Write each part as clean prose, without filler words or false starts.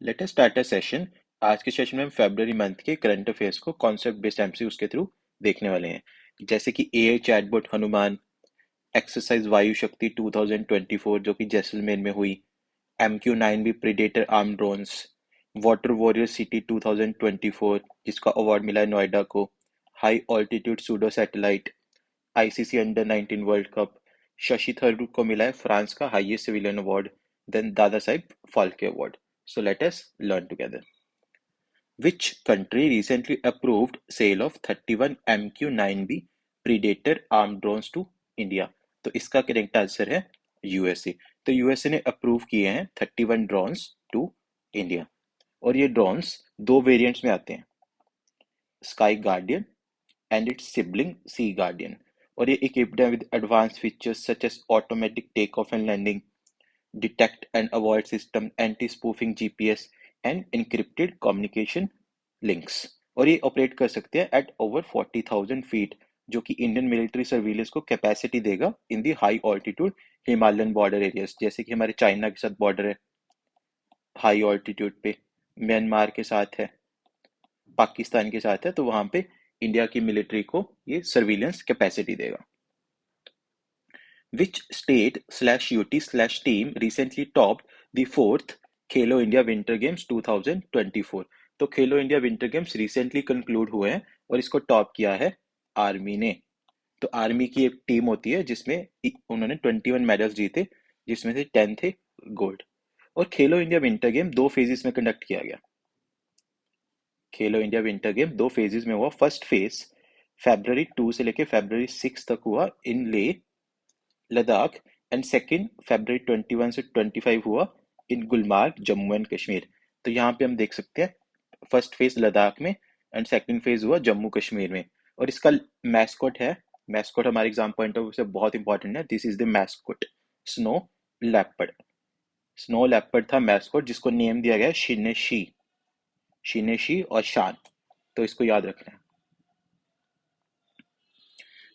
Let us start a session. आज के session में हम फरवरी मंथ के करंट अफेयर्स को कॉन्सेप्ट बेस्ड एमसीक्यूज के थ्रू देखने वाले हैं, जैसे कि AI chatbot Hanuman, exercise Vayu Shakti 2024 जो कि जैसलमेर में हुई, MQ-9B predator arm drones, water warrior city 2024 जिसका अवार्ड मिला है नोएडा को, high altitude pseudo satellite, ICC under 19 world cup, Shashi Tharoor को मिला है फ्रांस का हाईएस्ट सिविलियन अवार्ड, देन दादा Sahib Phalke award. So let us learn together. Which country recently approved sale of 31 MQ-9B Predator armed drones to India? तो इसका correct answer है USA. तो USA ने अप्रूव किए हैं 31 ड्रोन्स टू इंडिया, और ये ड्रोन्स दो वेरिएंट्स में आते हैं, Sky Guardian and its sibling Sea Guardian. और ये इक्विप्ड है with advance features such as automatic take off and landing, detect and avoid system, anti-spoofing GPS and encrypted communication links। और ये ऑपरेट कर सकते हैं एट ओवर 40,000 फीट, जो कि इंडियन मिलिट्री सर्विलेंस को कैपेसिटी देगा in the high altitude Himalayan border areas, जैसे कि हमारे चाइना के साथ बॉर्डर है हाई ऑल्टीट्यूड पे, म्यांमार के साथ है, पाकिस्तान के साथ है, तो वहां पे इंडिया की मिलिट्री को ये सर्विलेंस कैपेसिटी देगा। Which state/UT/team recently topped the fourth Khelo India winter games 2024? तो खेलो India winter games recently conclude हुए हैं और इसको टॉप किया है आर्मी ने। तो आर्मी की एक टीम होती है जिसमें उन्होंने 21 मेडल्स जीते, जिसमें से 10 थे गोल्ड। और खेलो इंडिया विंटर गेम दो फेजेस में कंडक्ट किया गया। खेलो इंडिया विंटर गेम दो फेजेस में हुआ। फर्स्ट फेज February 2 से लेकर February 6 तक हुआ इन ले लद्दाख, एंड सेकेंड February 21 से 25 हुआ इन गुलमार्ग जम्मू एंड कश्मीर। तो यहाँ पे हम देख सकते हैं फर्स्ट फेज लद्दाख में एंड सेकेंड फेज हुआ जम्मू कश्मीर में। और इसका मैस्कॉट है, मैस्कॉट हमारे एग्जाम पॉइंट ऑफ व्यू से बहुत इंपॉर्टेंट है, this is the mascot snow leopard. Snow leopard था मैस्कॉट, जिसको नेम दिया गया शिनेशी, शिनेशी और शान, तो इसको याद रखना है।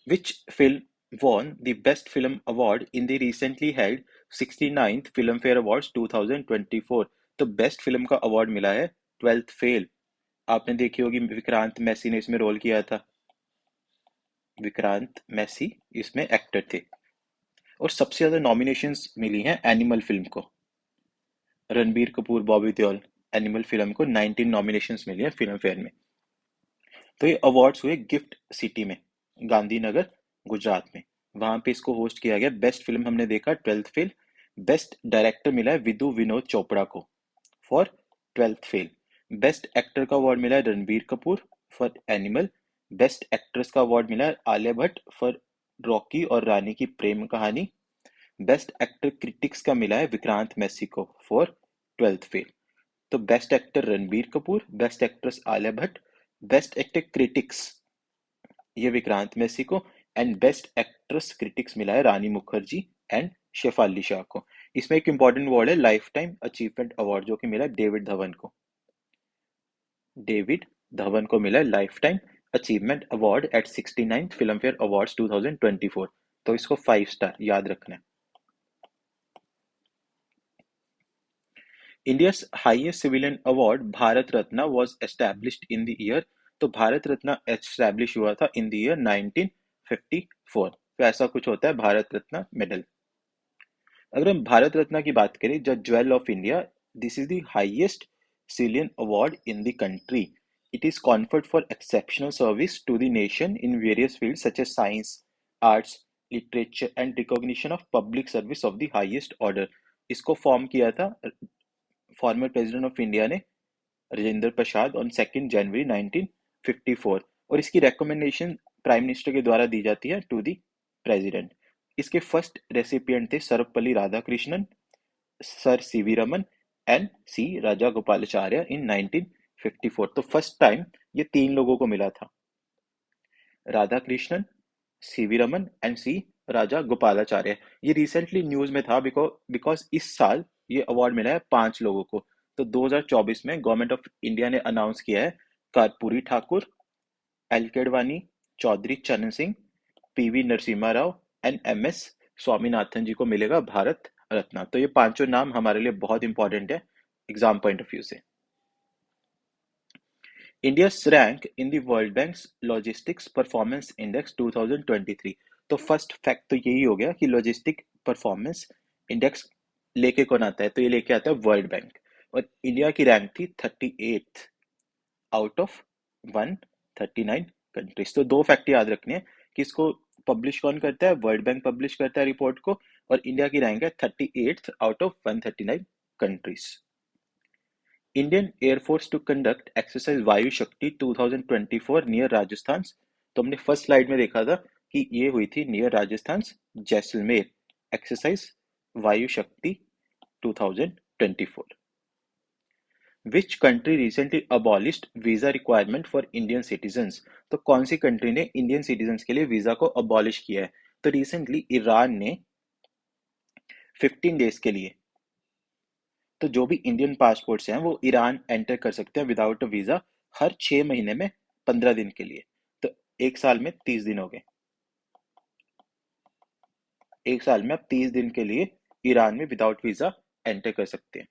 Which film won the Best Film Award in the recently held 69th Filmfare Awards 2024? तो बेस्ट फिल्म का अवार्ड मिला है ट्वेल्थ फेल। आपने देखी होगी, विक्रांत मैसी ने इसमें रोल किया था, विक्रांत मैसी इसमें एक्टर थे। और सबसे ज्यादा नॉमिनेशंस मिली हैं एनिमल फिल्म को, रणबीर कपूर, बॉबी देओल, एनिमल फिल्म को 19 नॉमिनेशंस मिली हैं फिल्म फेयर में। तो ये अवार्ड्स हुए गिफ्ट सिटी में, गांधीनगर, गुजरात में, वहां पे इसको होस्ट किया गया। बेस्ट फिल्म हमने देखा ट्वेल्थ फेल। बेस्ट डायरेक्टर मिला है विदु विनोद चोपड़ा को for twelfth fail. Best actor का अवार्ड मिला है Ranbir Kapoor for animal. Best actress का अवार्ड मिला है आलिया भट्ट फॉर रॉकी और रानी की प्रेम कहानी। बेस्ट एक्टर क्रिटिक्स का मिला है विक्रांत मैसी को फॉर ट्वेल्थ फेल। तो best actor Ranbir Kapoor, best actress Alia Bhatt, best actor critics ये विक्रांत मैसी को, एंड बेस्ट एक्ट्रेस क्रिटिक्स मिला है रानी मुखर्जी एंड शेफाली शाह को। इसमें एक इंपॉर्टेंट अवार्ड है लाइफ टाइम अचीवमेंट अवार्ड, जो कि मिला डेविड धवन को। डेविड धवन को मिला life time achievement award eight 69th film fair awards 2024। तो इसको 5 स्टार याद रखना है। India's highest civilian award Bharat Ratna was established in the year। तो भारत रत्न एस्टैब्लिश हुआ था इन द ईयर 1954। तो ऐसा कुछ होता है भारत रत्न मेडल। अगर हम भारत रत्न की बात करें, the jewel of India, this is the highest civilian award in the country. It is conferred for exceptional service to the nation in various fields such as science, arts, literature and recognition of public service of the highest order. इसको form किया था former president of India ने, Rajendra Prasad, on 2 जनवरी 1954। और इसकी recommendation prime minister के द्वारा दी जाती है टू दी प्रेसिडेंट। इसके फर्स्ट रेसिपिएंट थे Sarvepalli Radhakrishnan, sir C V Raman and C Rajagopalachari in 1954। तो फर्स्ट टाइम ये तीन लोगों को मिला था, Radhakrishnan, CV Raman and C राजा गोपालाचार्य। ये रिसेंटली न्यूज में था बिकॉज इस साल ये अवार्ड मिला है 5 लोगों को। तो 2024 में गवर्नमेंट ऑफ इंडिया ने अनाउंस किया है Karpoori Thakur, L K Advani, Chaudhary Charan Singh, PV Narasimha Rao and M S Swaminathan ji को मिलेगा भारत रत्न। तो ये पांचों नाम हमारे लिए बहुत इंपॉर्टेंट है, एग्जाम पॉइंट ऑफ व्यू से। India's rank in the World Bank's Logistics Performance Index 2023। तो फर्स्ट फैक्ट तो यही हो गया कि लॉजिस्टिक परफॉर्मेंस इंडेक्स लेके कौन आता है, तो ये लेके आता है वर्ल्ड बैंक। और इंडिया की रैंक थी 38th आउट ऑफ 139 कंट्रीज। तो दो फैक्ट याद रखने हैं कि इसको पब्लिश कौन करता है, वर्ल्ड बैंक पब्लिश करता है रिपोर्ट को, और इंडिया की रैंक है 38th out of 139 countries. Indian air force to conduct exercise Vayu Shakti 2024 near Rajasthan. तो हमने फर्स्ट स्लाइड में देखा था कि ये हुई थी near Rajasthan Jaisalmer exercise Vayu Shakti 2024। Which country recently abolished visa requirement for Indian citizens. तो कौन सी कंट्री ने इंडियन सिटीजन्स के लिए वीजा को अबॉलिश किया है, तो रिसेंटली ईरान ने 15 डेज के लिए, तो जो भी इंडियन पासपोर्ट्स हैं वो ईरान एंटर कर सकते हैं विदाउट अ वीजा हर 6 महीने में 15 दिन के लिए। तो एक साल में 30 दिन हो गए, एक साल में आप 30 दिन के लिए ईरान में विदाउट वीजा एंटर कर सकते हैं।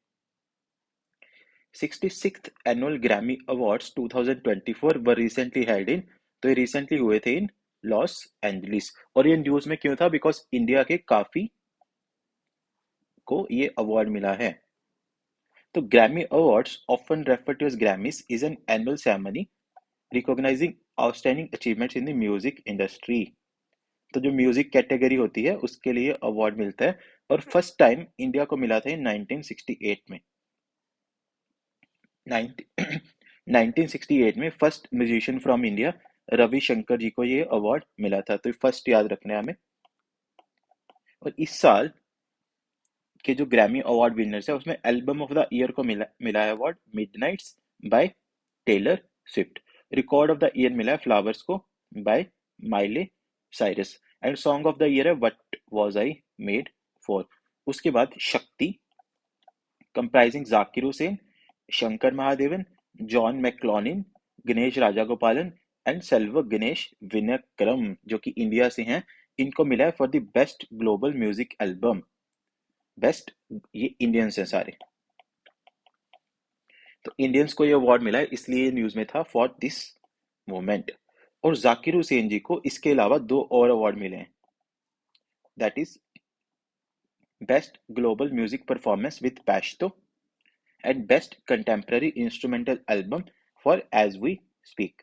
66th annual Grammy awards 2024 were recently held in. तो ये रिसेंटली हुए थे इन लॉस एंजलिस। और ये न्यूज में क्यों था, बिकॉज इंडिया के काफी को ये अवार्ड मिला है। तो Grammy Awards, often referred to as Grammys, is an annual ceremony recognizing outstanding achievements in the music industry। तो जो म्यूजिक कैटेगरी होती है उसके लिए अवार्ड मिलता है, और फर्स्ट टाइम इंडिया को मिला था इन 1968 में। 1968 में first musician from India Ravi Shankar ji को ये अवार्ड मिला था। तो फर्स्ट याद रखना है हमें। और इस साल के जो ग्रैमी अवार्ड विनर्स है उसमें एल्बम ऑफ द ईयर को मिला है award Midnights by Taylor Swift. Record of the year मिला है फ्लावर्स को by Miley Cyrus. And song of the year है what was I made for. उसके बाद Shakti comprising Zakir Hussain, Shankar Mahadevan, John McLaughlin, Ganesh Rajagopalan and Selva Ganesh Vinayakram जो कि इंडिया से हैं, इनको मिला है for the best global music album. Best, ये इंडियंस हैं सारे, तो इंडियंस को ये अवार्ड मिला है, इसलिए न्यूज में था फॉर दिस मोमेंट। और जाकिर हुसैन जी को इसके अलावा दो और अवार्ड मिले हैं, that is best global music performance with Pashto and best contemporary instrumental album for as we speak.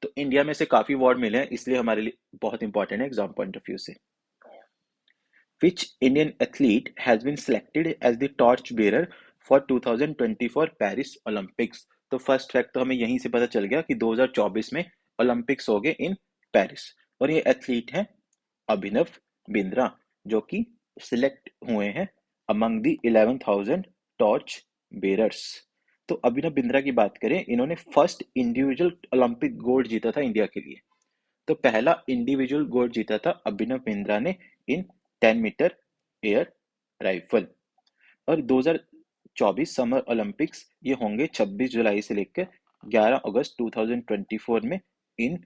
तो इंडिया में से काफी अवार्ड मिले हैं, इसलिए हमारे लिए बहुत इंपॉर्टेंट है एग्जाम पॉइंट ऑफ व्यू से। Which Indian athlete has been selected as the torch bearer for 2024 Paris Olympics. तो फर्स्ट फैक्ट तो हमें यहीं से पता चल गया कि 2024 में ओलंपिक्स हो गए इन पेरिस, और ये एथलीट हैं अभिनव बिंद्रा जो कि सिलेक्ट हुए हैं अमंग द 11,000 टॉर्च बेरर्स। तो अभिनव बिंद्रा की बात करें, इन्होंने फर्स्ट इंडिविजुअल ओलंपिक गोल्ड जीता था इंडिया के लिए। तो पहला इंडिविजुअल गोल्ड जीता था अभिनव बिंद्रा ने इन 10 मीटर एयर राइफल। और 2024 समर ओलंपिक्स ये होंगे 26 जुलाई से लेकर 11 अगस्त 2024 में in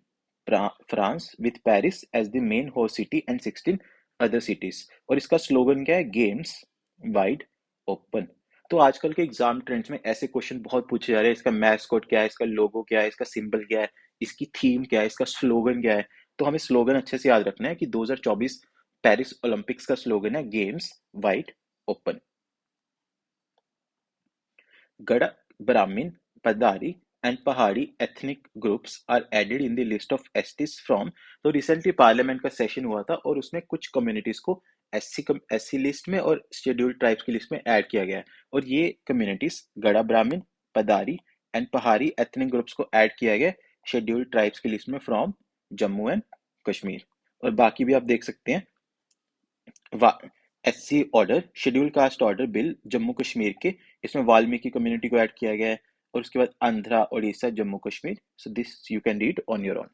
France with Paris as the main host city and 16 other cities. और इसका स्लोगन क्या है, गेम्स वाइड ओपन। तो आजकल के एग्जाम ट्रेंड्स में ऐसे क्वेश्चन बहुत पूछे जा रहे हैं, इसका मैस्कॉट क्या है, इसका लोगो क्या है, इसका सिंबल क्या है, इसकी थीम क्या है, इसका स्लोगन क्या है। तो हमें स्लोगन अच्छे से याद रखना है कि 2024 पेरिस ओलंपिक्स का स्लोगन है games wide open. Gadda, Brahmin, Paddari and Pahari ethnic groups are added in the list of STs from. तो रिसेंटली पार्लियामेंट का सेशन हुआ था और उसमें कुछ कम्युनिटीज को एससी लिस्ट में और शेड्यूल्ड ट्राइब्स की लिस्ट में ऐड किया गया है। और ये कम्युनिटीज गड़ा ब्राह्मण, पदारी एंड पहाड़ी एथनिक ग्रुप्स को ऐड किया गया शेड्यूल्ड ट्राइब्स की लिस्ट में फ्रॉम जम्मू एंड कश्मीर। और बाकी भी आप देख सकते हैं, SC order schedule caste order bill Jammu Kashmir के, इसमें वाल्मीकि कम्युनिटी को ऐड किया गया है। और उसके बाद Andhra, Orissa, Jammu Kashmir. So this you can read on your own.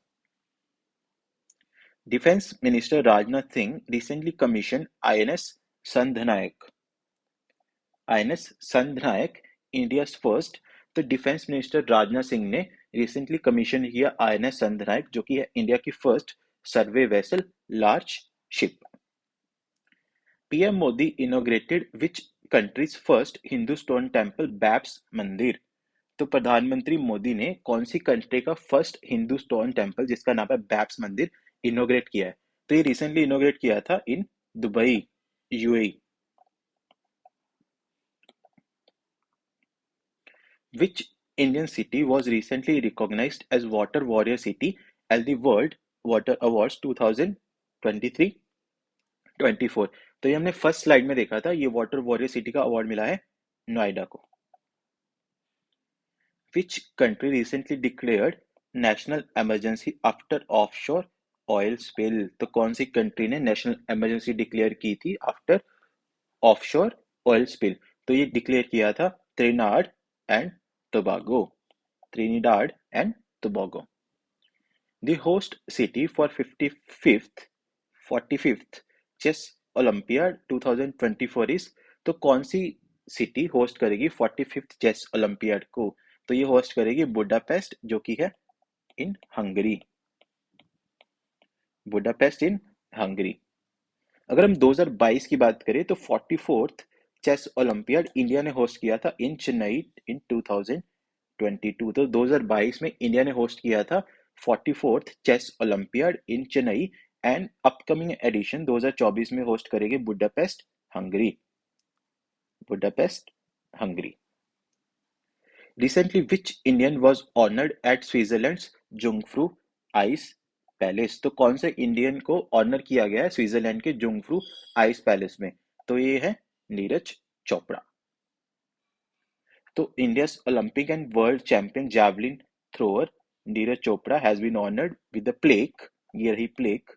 Defence minister Rajnath Singh recently commission INS Sandhayak. INS Sandhayak India first. तो डिफेंस मिनिस्टर राजनाथ सिंह ने रिसेंटली कमीशन किया आईएनएस संधनायक जो कि है इंडिया की first survey vessel large ship. PM Modi inaugurated which countries first Hindu stone temple BAPS mandir? तो प्रधानमंत्री मोदी ने कौन सी कंट्री का फर्स्ट हिंदू स्टोन टेम्पल जिसका नाम है बैप्स मंदिर इनोग्रेट किया है? तो ये रिसेंटली इनोग्रेट किया था in Dubai, UAE. Which Indian city was recently recognized as Water Warrior City at the World Water Awards 2023-24? तो ये हमने फर्स्ट स्लाइड में देखा था, ये वाटर वॉरियर सिटी का अवार्ड मिला है नोएडा को। Which country recently declared national emergency after offshore oil spill? तो कौन सी कंट्री ने नेशनल इमरजेंसी डिक्लेयर की थी आफ्टर ऑफशोर ऑयल स्पिल? तो ये डिक्लेयर किया था Trinidad and Tobago, Trinidad and Tobago. The host city for 45th Chess Olympiad 2024 is, तो कौन सी सिटी होस्ट करेगी 45th चेस ओलंपियाड को? तो ये होस्ट करेगी बुडापेस्ट, जो कि है इन हंगरी। बुडापेस्ट इन हंगरी। अगर हम 2022 की बात करें तो 44th चेस ओलंपियाड इंडिया ने होस्ट किया था इन चेन्नई इन 2022। तो 2022 में इंडिया ने होस्ट किया था 44th chess olympiad in Chennai, and upcoming edition 2024 में होस्ट करेगी Budapest Hungary. Budapest Hungary. Recently, which Indian was honored at Switzerland's Jungfrau ice palace? तो कौन से इंडियन को ऑनर किया गया है स्विट्जरलैंड के जुंगफ्रू आइस पैलेस में? तो ये है नीरज चोपड़ा। तो India's Olympic and world champion javelin thrower Neeraj Chopra has been honored with the plaque, ये रही plaque,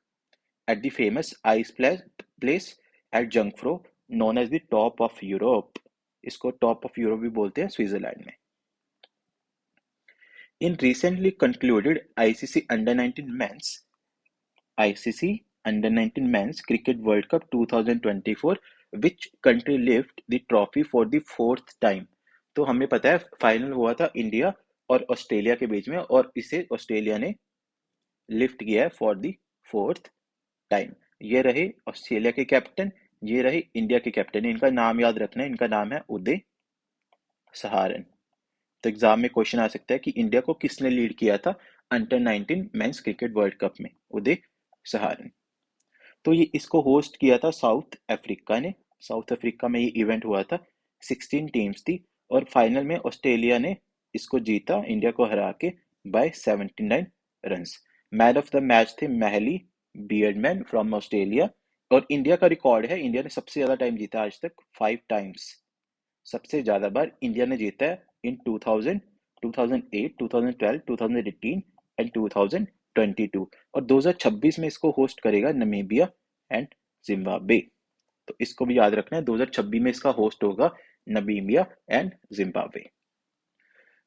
at the famous ice place at Jungfrau, known as the top of Europe. इसको top of Europe भी बोलते हैं Switzerland में। In recently concluded ICC Under 19 Men's Cricket World Cup 2024, which country lifted the trophy for the fourth time? तो हमें पता है final हुआ था इंडिया और ऑस्ट्रेलिया के बीच में, और इसे ऑस्ट्रेलिया ने लिफ्ट किया है फॉर द फोर्थ टाइम। ये रहे ऑस्ट्रेलिया के कैप्टन, ये रहे इंडिया के कैप्टन। इनका नाम याद रखना है, इनका नाम है उदय सहारन। तो एग्जाम में क्वेश्चन आ सकता है कि इंडिया को किसने लीड किया था under 19 men's cricket world cup में? उदय सहारन। तो ये इसको होस्ट किया था साउथ अफ्रीका ने। साउथ अफ्रीका में ये इवेंट हुआ था, 16 टीम्स थी, और फाइनल में ऑस्ट्रेलिया ने इसको जीता इंडिया को हरा के by 79 runs. Man of the match थे महली बियर्डमैन फ्रॉम ऑस्ट्रेलिया। और इंडिया का रिकॉर्ड है, इंडिया ने सबसे ज्यादा टाइम जीता आज तक 5 टाइम्स। सबसे ज्यादा बार इंडिया ने जीता है इन 2000, 2008, 2012, 2018 एंड 2022, और 2026 में इसको होस्ट करेगा नमीबिया एंड जिम्बाब्वे। तो इसको भी याद रखना है, 2026 में इसका होस्ट होगा Namibia and Zimbabwe.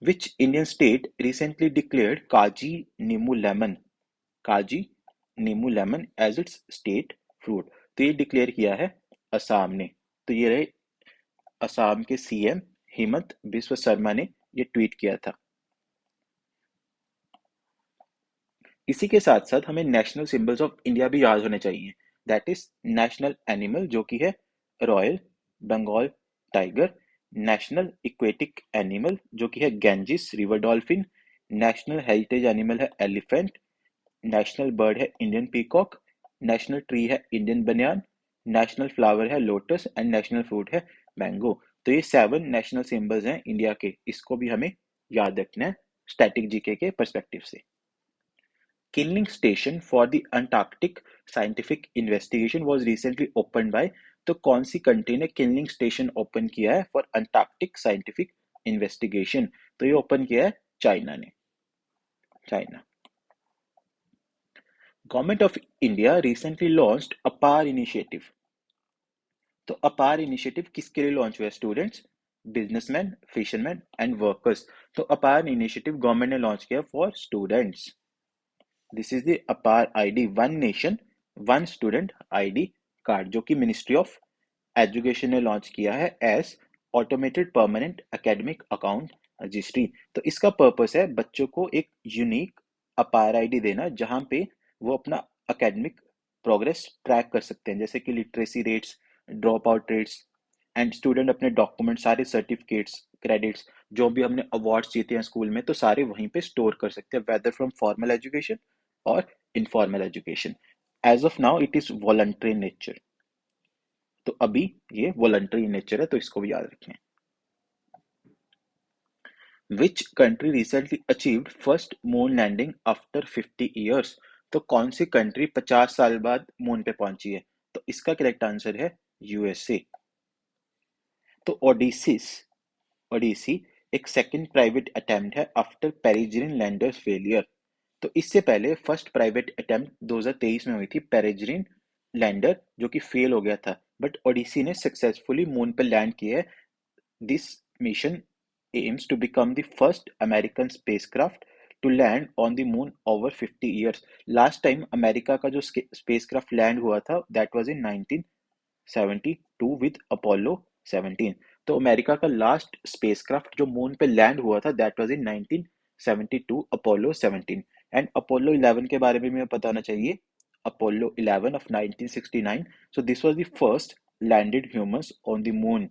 Which Indian state recently declared Kaji Nemu lemon as its state fruit? तो ये डिक्लेयर किया है असम ने। तो ये रहे असम के सीएम हेमंत बिस्व शर्मा ने ये ट्वीट किया था। इसी के साथ साथ हमें नेशनल सिंबल्स ऑफ इंडिया भी याद होने चाहिए। दैट इज नेशनल एनिमल जो कि है royal Bengal tiger, national aquatic animal जो कि है Ganges river dolphin, national heritage animal है एलिफेंट, नेशनल बर्ड है इंडियन पीकॉक, नेशनल ट्री है इंडियन बनियान, नेशनल फ्लावर है लोटस एंड नेशनल फ्रूट है मैंगो। तो ये 7 नेशनल सिंबल्स हैं इंडिया के, इसको भी हमें याद रखना है स्टैटिक जीके के परस्पेक्टिव से। Kinling Station for the Antarctic Scientific Investigation was recently opened by, तो कौन सी कंट्री ने किनलिंग स्टेशन ओपन किया है फॉर अंटार्कटिक साइंटिफिक इन्वेस्टिगेशन? तो ये ओपन किया है चाइना ने। China. Government of India recently launched APAAR initiative. तो अपार इनिशिएटिव किसके लिए लॉन्च हुआ है students? Businessman, fisherman and workers. तो अपार इनिशिएटिव गवर्नमेंट ने लॉन्च किया for students. This is the APAAR ID, one nation one student ID card, जो कि मिनिस्ट्री ऑफ एजुकेशन ने लॉन्च किया है as automated permanent academic account registry. तो इसका पर्पस है बच्चों को एक यूनिक अपार आईडी देना, जहां पे वो अपना एकेडमिक प्रोग्रेस ट्रैक कर सकते हैं, जैसे कि literacy rates, drop out rates, and student अपने डॉक्यूमेंट, सारे सर्टिफिकेट्स, क्रेडिट्स, जो भी हमने अवार्ड्स जीते हैं स्कूल में, तो सारे वहीं पे स्टोर कर सकते हैं, वेदर फ्रॉम फॉर्मल एजुकेशन और informal education. As of now it is voluntary nature. तो अभी ये वॉलंटरी नेचर है, तो इसको भी याद रखें। Which country recently achieved first moon landing after 50 years? तो कौन सी कंट्री 50 साल बाद मून पे पहुंची है? तो इसका करेक्ट आंसर है यूएसए। तो ओडिसी एक सेकंड प्राइवेट अटेम्प्ट है आफ्टर पेरिजियन लैंडर्स फेलियर। तो इससे पहले फर्स्ट प्राइवेट अटेम्प्ट 2023 में हुई थी पेरिजियन लैंडर, जो कि फेल हो गया था, बट ओडिसी ने सक्सेसफुली मून पर लैंड किया है। This mission aims to become the first American spacecraft to land on the moon over 50 years. Last time America का जो spacecraft लैंड हुआ था that was in 1972 with Apollo 17. तो अमेरिका का लास्ट स्पेसक्राफ्ट जो मून पे लैंड हुआ था that was in 1972 Apollo 17। And Apollo 11 के बारे में भी बताना चाहिए। Apollo 11 of 1969, so this was the first landed humans on the moon।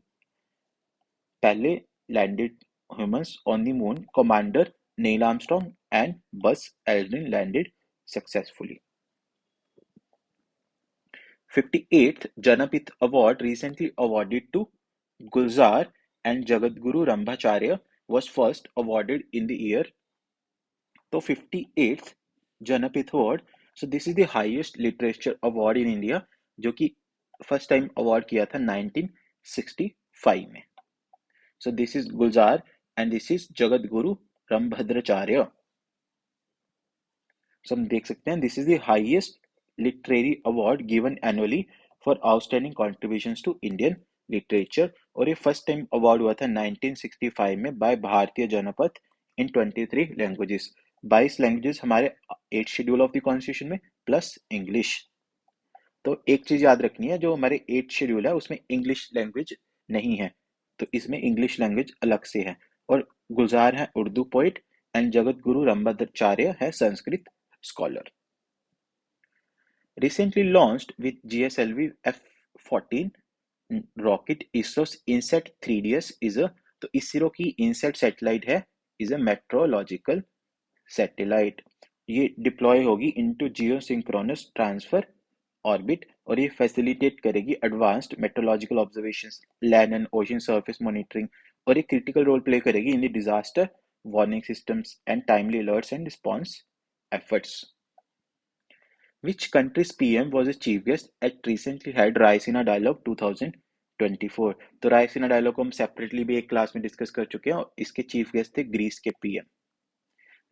पहले landed humans on the moon, Commander Neil Armstrong and Buzz Aldrin landed successfully। 58th Janapith Award recently awarded to Gulzar and Jagadguru Rambhacharya was first awarded in the year। तो 58th Janapith Award, so this is the highest literature award in India, जो कि first time award किया था 1965 में। So this is Gulzar and this is Jagadguru Rambhadracharya। So हम देख सकते हैं this is the highest literary award given annually for outstanding contributions to Indian literature, और ये फर्स्ट टाइम अवार्ड हुआ था 1965 में बाय भारतीय जनपथ इन 23 लैंग्वेजेस। 22 लैंग्वेजेस हमारे 8 शेड्यूल ऑफ द कॉन्स्टिट्यूशन में प्लस इंग्लिश। तो एक चीज याद रखनी है, जो हमारे 8 शेड्यूल है उसमें इंग्लिश लैंग्वेज नहीं है, तो इसमें इंग्लिश लैंग्वेज अलग से है। और गुलजार है उर्दू पोइट एंड जगत गुरु रंभद्राचार्य है Sanskrit scholar. Recently launched with GSLV F-14 rocket ISRO's INSAT 3DS is a, तो इसरो की इनसेट सैटेलाइट है इज अ मेट्रोलॉजिकल सैटेलाइट। ये डिप्लॉय होगी into geosynchronous transfer orbit, और ये फैसिलिटेट करेगी advanced meteorological observations, land and ocean surface monitoring, और ये क्रिटिकल रोल प्ले करेगी in the disaster warning systems and timely alerts and response efforts. Which country's PM was a chief guest at recently held Raisina Dialogue 2024? तो Raisina dialogue को हम separately भी एक class में discuss कर चुके हैं, और इसके चीफ गेस्ट थे ग्रीस के पीएम।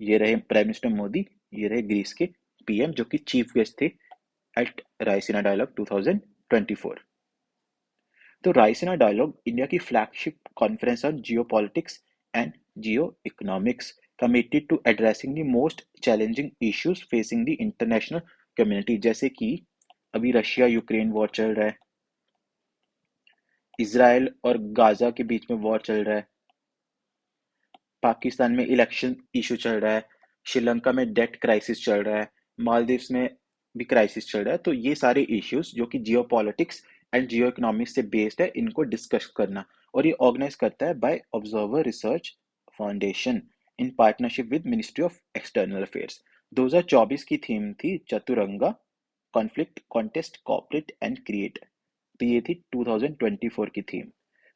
ये रहे प्राइम मिनिस्टर मोदी, ये रहे ग्रीस के पीएम जो कि चीफ गेस्ट थे एट रायसीना डायलॉग 2024। तो रायसीना डायलॉग इंडिया की flagship conference on geopolitics and geo economics, committed to addressing the most challenging issues facing the international community, जैसे कि अभी रशिया यूक्रेन वॉर चल रहा है, इसराइल और गाजा के बीच में वॉर चल रहा है, पाकिस्तान में इलेक्शन इशू चल रहा है, श्रीलंका में डेट क्राइसिस चल रहा है, मालदीव्स में भी क्राइसिस चल रहा है। तो ये सारे इश्यूज जो कि geo politics and geo economics से बेस्ड है, इनको डिस्कस करना, और ये ऑर्गेनाइज करता है by observer research foundation in partnership with ministry of external affairs. 2024 की थीम थी Chaturanga, conflict, contest, cooperate and create. तो ये थी 2024 की थीम।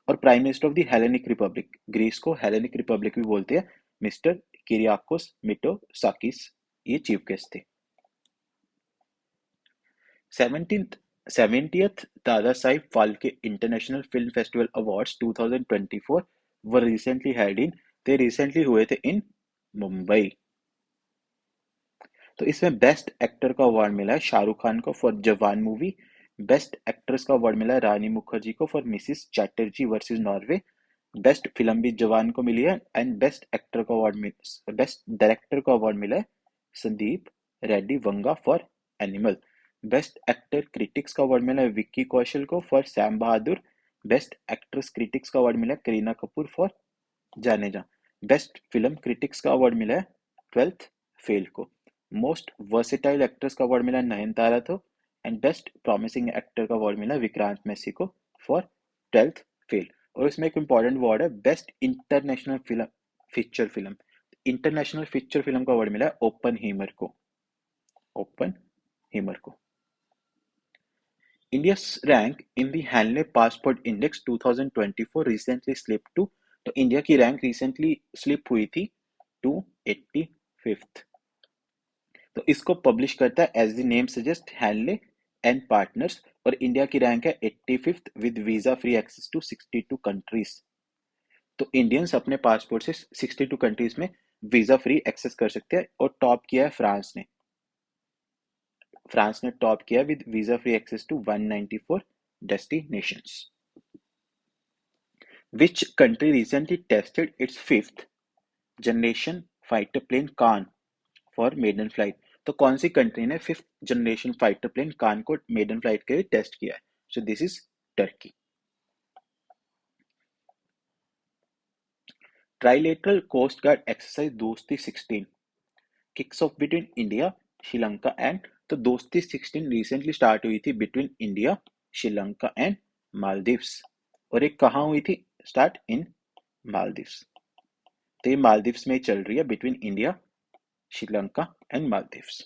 और prime minister of the Hellenic Republic, Greece को हेलेनिक रिपब्लिक भी बोलते हैं, मिस्टर किरियाकोस मिटोसाकिस, ये चीफ गेस्ट थे। 70th दादा Sahib Phalke international film festival awards 2024 were recently held in, ते रिसेंटली हुए थे इन मुंबई। तो इसमें बेस्ट एक्टर का अवार्ड मिला है शाहरुख खान को फॉर जवान मूवी, बेस्ट एक्ट्रेस का अवार्ड मिला है रानी मुखर्जी को for Mrs Chatterjee versus Norway, best film भी जवान को मिली है, एंड बेस्ट एक्टर का अवार्ड बेस्ट डायरेक्टर का अवार्ड मिला है संदीप रेड्डी वंगा for animal, best actor critics का अवार्ड मिला है विक्की कौशल को for Sam Bahadur, best actress critics का अवार्ड मिला है करीना कपूर फॉर जाने जा, बेस्ट फिल्म क्रिटिक्स का अवार्ड मिला है 12th फेल को, मोस्ट वर्सेटाइल एक्ट्रेस का अवार्ड मिला है नयनतारा को, एंड बेस्ट प्रॉमिसिंग एक्टर का अवार्ड मिला विक्रांत मैसी को फॉर 12th फेल। और इसमें एक इम्पॉर्टेंट वर्ड है best international film, feature film. International feature film का वर्ड मिला है ओपन हीमर को, ओपन हीमर को। India's rank in the Hanley Passport Index 2024 recently slipped to, तो इंडिया की रैंक रिसेंटली स्लिप हुई थी टू 85th। तो इसको पब्लिश करता है as the name suggest Henley and partners, और इंडिया की रैंक है 85th with visa free access to 62 countries. तो इंडियंस अपने पासपोर्ट से 62 कंट्रीज में वीजा फ्री एक्सेस कर सकते हैं। और टॉप किया है फ्रांस ने, फ्रांस ने टॉप किया with visa free access to 194 destinations. Which country recently tested its fifth generation fighter plane Khan for maiden flight? तो कौन सी कंट्री ने fifth generation fighter plane Kaan को मेडन फ्लाइट के लिए टेस्ट किया है? So this is Turkey. Trilateral coast guard exercise Dosti 16 kicks off between India, Sri Lanka and, तो दोस्ती 16 रिसेंटली स्टार्ट हुई थी between India, Sri Lanka and Maldives. और एक कहाँ हुई थी स्टार्ट? इन मालदीव्स। तो ये मालदीव्स में चल रही है between India, Sri Lanka and Maldives.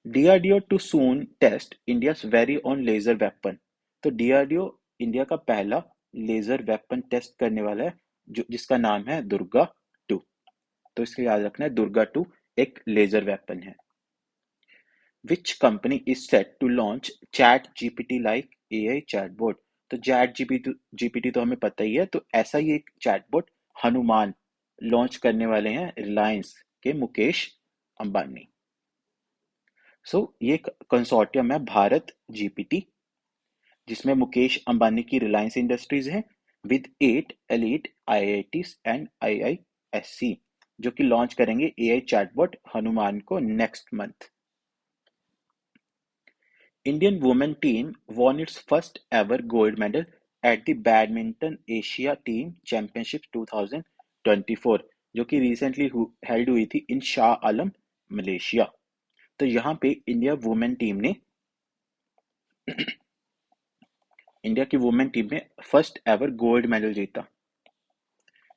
DRDO to soon test India's very own laser weapon, तो डीआरडीओ इंडिया का पहला लेजर वेपन टेस्ट करने वाला है जो जिसका नाम है दुर्गा 2। तो इसलिए याद रखना है दुर्गा 2 एक लेजर वेपन है। Which company is set to launch chat GPT like AI chatbot, तो चैट जीपीटी तो हमें पता ही है, तो ऐसा ही एक चैटबॉट हनुमान लॉन्च करने वाले हैं रिलायंस के मुकेश अंबानी। ये कंसोर्टियम है भारत जीपीटी, जिसमें मुकेश अंबानी की रिलायंस इंडस्ट्रीज है with 8 elite IITs and IISc, जो कि लॉन्च करेंगे एआई चैटबॉट हनुमान को next month. Indian women team won its first ever gold medal at the Badminton Asia Team Championship 2024, जो कि रिसेंटली हेल्ड हुई थी इन शाह आलम मलेशिया। तो यहाँ पे इंडिया की वुमेन टीम ने फर्स्ट एवर गोल्ड मेडल जीता।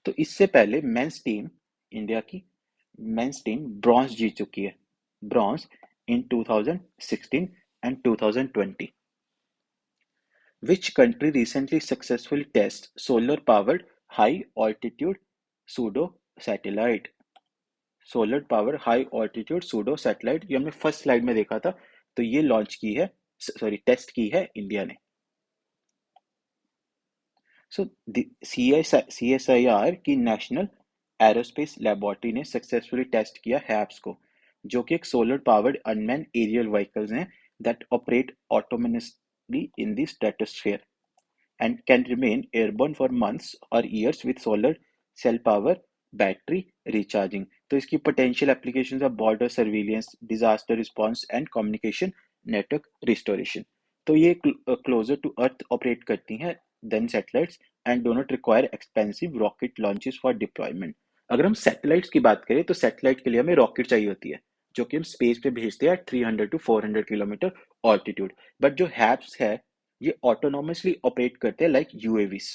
तो इससे पहले इंडिया की मेंस टीम ब्रॉन्ज जीत चुकी है, bronze in 2016 and 2020. Which country recently successfully tested solar-powered high-altitude pseudo-satellite? Solar power high altitude pseudo satellite, ये हमने फर्स्ट स्लाइड में देखा था, तो ये लॉन्च की है, सॉरी टेस्ट की है इंडिया ने। सो CSIR की नेशनल एरोस्पेस लेबोरेटरी ने सक्सेसफुली टेस्ट किया हैप्स को, जो कि एक solar powered unmanned aerial vehicles हैं that operate autonomously in the stratosphere and can remain airborne for months or years with solar cell power battery recharging. तो इसकी potential applications are border surveillance, disaster response and communication network restoration. तो ये closer to earth operate करती हैं than satellites and do not require expensive rocket launches for deployment. अगर हम satellites की बात करें तो सैटेलाइट के लिए हमें रॉकेट चाहिए होती है, जो कि हम स्पेस पे भेजते हैं 300 to 400 किलोमीटर ऑल्टीट्यूड। बट जो हैप्स है ये ऑटोनोमसली ऑपरेट करते हैं like UAVs,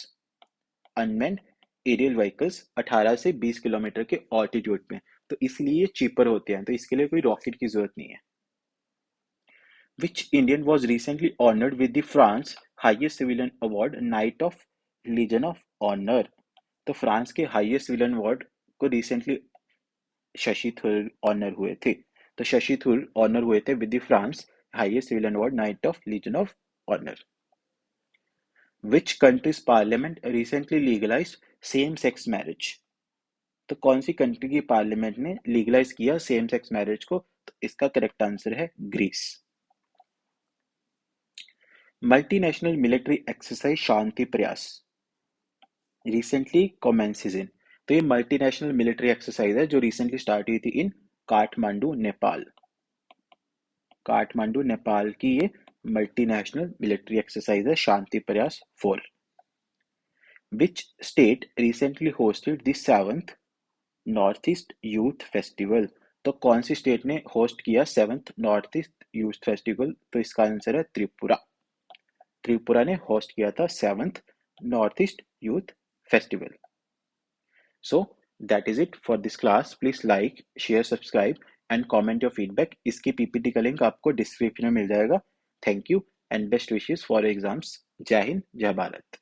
unmanned aerial vehicles 18 से 20 किलोमीटर के ऑल्टीट्यूड पे, तो इसलिए ये चीपर होते हैं, तो इसके लिए कोई रॉकेट की जरूरत नहीं है। Which Indian was recently honored with the France highest civilian award Knight of Legion of Honor? तो फ्रांस के हाईएस्ट सिविलियन अवार्ड को रिसेंटली शशि थरूर ऑनर हुए थे, तो शशि थरूर ऑनर हुए थे with the France highest civilian award knight of Legion of Honour. Which country's parliament recently legalized same-sex marriage? तो कौन सी कंट्री की पार्लियामेंट ने लीगलाइज किया सेम सेक्स मैरिज को? तो इसका करेक्ट आंसर है Greece. Multinational military exercise Shanti Prayas recently commences इन, तो ये मल्टीनेशनल मिलिट्री एक्सरसाइज है जो रिसेंटली स्टार्ट हुई थी इन काठमांडू नेपाल। काठमांडू नेपाल की ये मल्टीनेशनल मिलिट्री एक्सरसाइज है शांति प्रयास 4। Which state recently hosted the 7th north east youth festival? तो कौन सी स्टेट ने होस्ट किया 7th north east youth festival? तो इसका आंसर है त्रिपुरा। त्रिपुरा ने होस्ट किया था 7th north east youth festival. So that is it for this class. Please like, share, subscribe and comment your feedback. इसकी पीपीटी का लिंक आपको डिस्क्रिप्शन में मिल जाएगा। Thank you and best wishes for exams. जय हिंद, जय भारत।